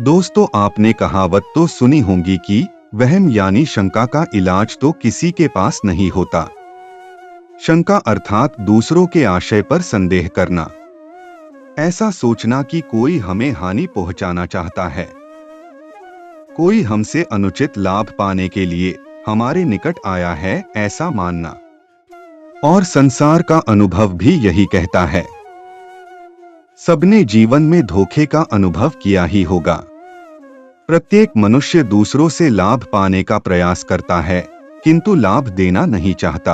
दोस्तों, आपने कहावत तो सुनी होगी कि वहम यानी शंका का इलाज तो किसी के पास नहीं होता। शंका अर्थात दूसरों के आशय पर संदेह करना, ऐसा सोचना कि कोई हमें हानि पहुंचाना चाहता है, कोई हमसे अनुचित लाभ पाने के लिए हमारे निकट आया है, ऐसा मानना। और संसार का अनुभव भी यही कहता है। सबने जीवन में धोखे का अनुभव किया ही होगा। प्रत्येक मनुष्य दूसरों से लाभ पाने का प्रयास करता है, किंतु लाभ देना नहीं चाहता।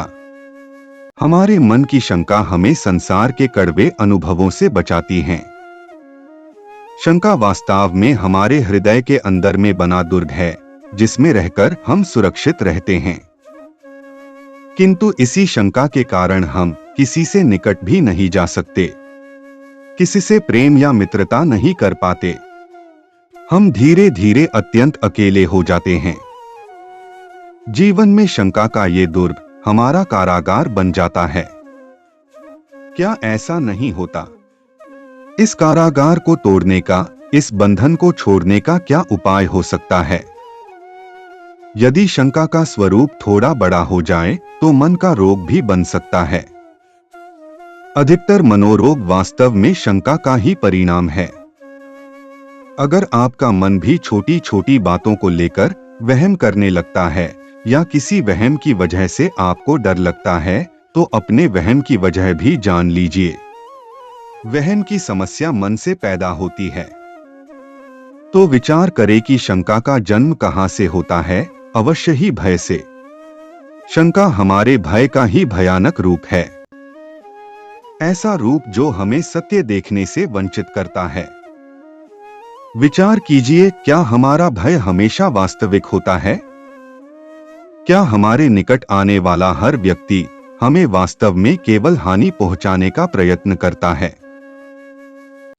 हमारे मन की शंका हमें संसार के कड़वे अनुभवों से बचाती है। शंका वास्तव में हमारे हृदय के अंदर में बना दुर्ग है, जिसमें रहकर हम सुरक्षित रहते हैं। किंतु इसी शंका के कारण हम किसी से निकट भी नहीं जा सकते, किसी से प्रेम या मित्रता नहीं कर पाते। हम धीरे धीरे अत्यंत अकेले हो जाते हैं। जीवन में शंका का ये दुर्ग हमारा कारागार बन जाता है। क्या ऐसा नहीं होता? इस कारागार को तोड़ने का, इस बंधन को छोड़ने का क्या उपाय हो सकता है? यदि शंका का स्वरूप थोड़ा बड़ा हो जाए तो मन का रोग भी बन सकता है। अधिकतर मनोरोग वास्तव में शंका का ही परिणाम है। अगर आपका मन भी छोटी छोटी बातों को लेकर वहम करने लगता है या किसी वहम की वजह से आपको डर लगता है, तो अपने वहम की वजह भी जान लीजिए। वहम की समस्या मन से पैदा होती है। तो विचार करें कि शंका का जन्म कहां से होता है? अवश्य ही भय से। शंका हमारे भय का ही भयानक रूप है, ऐसा रूप जो हमें सत्य देखने से वंचित करता है। विचार कीजिए, क्या हमारा भय हमेशा वास्तविक होता है? क्या हमारे निकट आने वाला हर व्यक्ति हमें वास्तव में केवल हानि पहुंचाने का प्रयत्न करता है?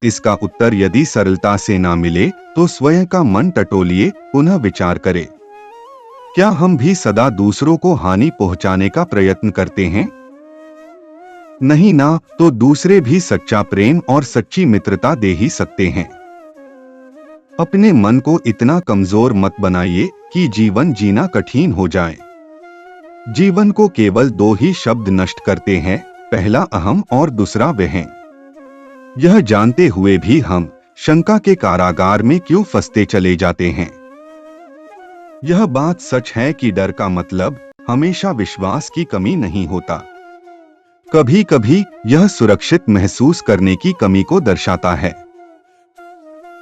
इसका उत्तर यदि सरलता से ना मिले तो स्वयं का मन टटोलिए, पुनः विचार करें। क्या हम भी सदा दूसरों को हानि पहुंचाने का प्रयत्न करते हैं? नहीं ना, तो दूसरे भी सच्चा प्रेम और सच्ची मित्रता दे ही सकते हैं। अपने मन को इतना कमजोर मत बनाइए कि जीवन जीना कठिन हो जाए। जीवन को केवल दो ही शब्द नष्ट करते हैं, पहला अहम और दूसरा वहम। यह जानते हुए भी हम शंका के कारागार में क्यों फंसते चले जाते हैं? यह बात सच है कि डर का मतलब हमेशा विश्वास की कमी नहीं होता। कभी कभी यह सुरक्षित महसूस करने की कमी को दर्शाता है।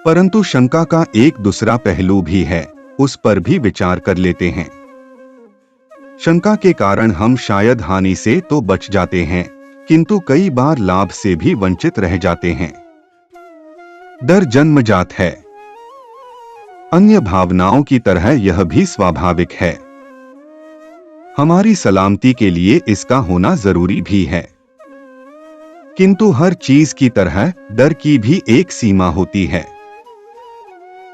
परंतु शंका का एक दूसरा पहलू भी है, उस पर भी विचार कर लेते हैं। शंका के कारण हम शायद हानि से तो बच जाते हैं, किंतु कई बार लाभ से भी वंचित रह जाते हैं। डर जन्मजात है। अन्य भावनाओं की तरह यह भी स्वाभाविक है। हमारी सलामती के लिए इसका होना जरूरी भी है। किंतु हर चीज की तरह डर की भी एक सीमा होती है।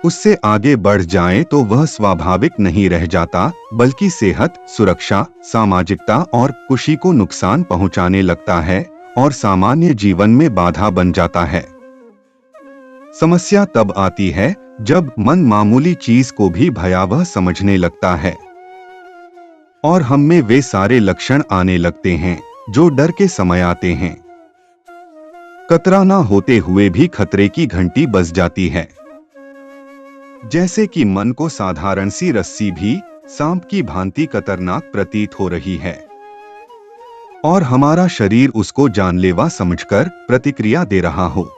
उससे आगे बढ़ जाए तो वह स्वाभाविक नहीं रह जाता, बल्कि सेहत, सुरक्षा, सामाजिकता और खुशी को नुकसान पहुंचाने लगता है और सामान्य जीवन में बाधा बन जाता है। समस्या तब आती है जब मन मामूली चीज को भी भयावह समझने लगता है और हम में वे सारे लक्षण आने लगते हैं जो डर के समय आते हैं। खतरा ना होते हुए भी खतरे की घंटी बज जाती है। जैसे कि मन को साधारण सी रस्सी भी सांप की भांति खतरनाक प्रतीत हो रही है और हमारा शरीर उसको जानलेवा समझकर प्रतिक्रिया दे रहा हो।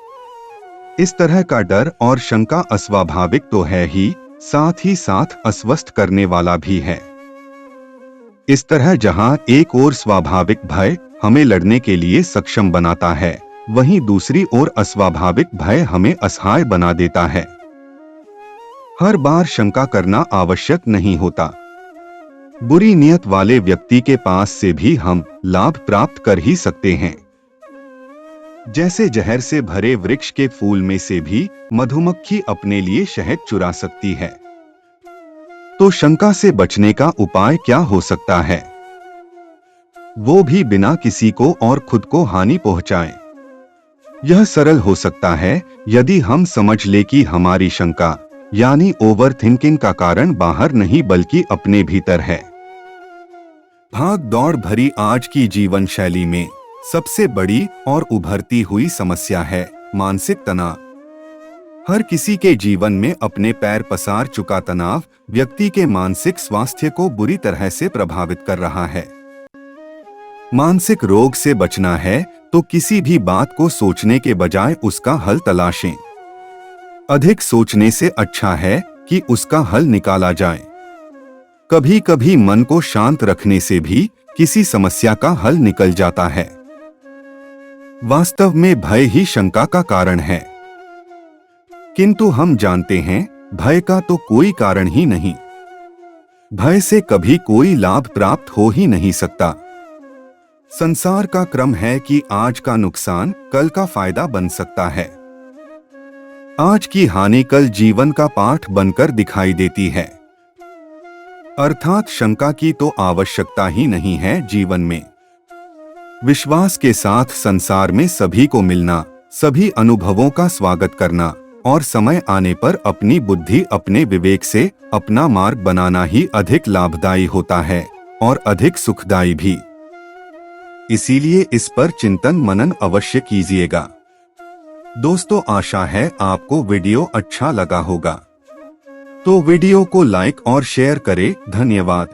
इस तरह का डर और शंका अस्वाभाविक तो है ही, साथ ही साथ अस्वस्थ करने वाला भी है। इस तरह जहां एक ओर स्वाभाविक भय हमें लड़ने के लिए सक्षम बनाता है, वहीं दूसरी ओर अस्वाभाविक भय हमें असहाय बना देता है। हर बार शंका करना आवश्यक नहीं होता। बुरी नियत वाले व्यक्ति के पास से भी हम लाभ प्राप्त कर ही सकते हैं। जैसे जहर से भरे वृक्ष के फूल में से भी मधुमक्खी अपने लिए शहद चुरा सकती है। तो शंका से बचने का उपाय क्या हो सकता है? वो भी बिना किसी को और खुद को हानि पहुंचाए। यह सरल हो सकता है यदि हम समझ ले कि हमारी शंका यानी ओवर थिंकिंग का कारण बाहर नहीं बल्कि अपने भीतर है। भाग दौड़ भरी आज की जीवन शैली में सबसे बड़ी और उभरती हुई समस्या है मानसिक तनाव। हर किसी के जीवन में अपने पैर पसार चुका तनाव व्यक्ति के मानसिक स्वास्थ्य को बुरी तरह से प्रभावित कर रहा है। मानसिक रोग से बचना है तो किसी भी बात को सोचने के बजाय उसका हल तलाशें। अधिक सोचने से अच्छा है कि उसका हल निकाला जाए। कभी कभी मन को शांत रखने से भी किसी समस्या का हल निकल जाता है। वास्तव में भय ही शंका का कारण है, किंतु हम जानते हैं भय का तो कोई कारण ही नहीं। भय से कभी कोई लाभ प्राप्त हो ही नहीं सकता। संसार का क्रम है कि आज का नुकसान कल का फायदा बन सकता है। आज की हानि कल जीवन का पाठ बनकर दिखाई देती है। अर्थात शंका की तो आवश्यकता ही नहीं है जीवन में। विश्वास के साथ संसार में सभी को मिलना, सभी अनुभवों का स्वागत करना और समय आने पर अपनी बुद्धि अपने विवेक से अपना मार्ग बनाना ही अधिक लाभदायी होता है और अधिक सुखदायी भी। इसीलिए इस पर चिंतन मनन अवश्य कीजिएगा। दोस्तों, आशा है आपको वीडियो अच्छा लगा होगा, तो वीडियो को लाइक और शेयर करें। धन्यवाद।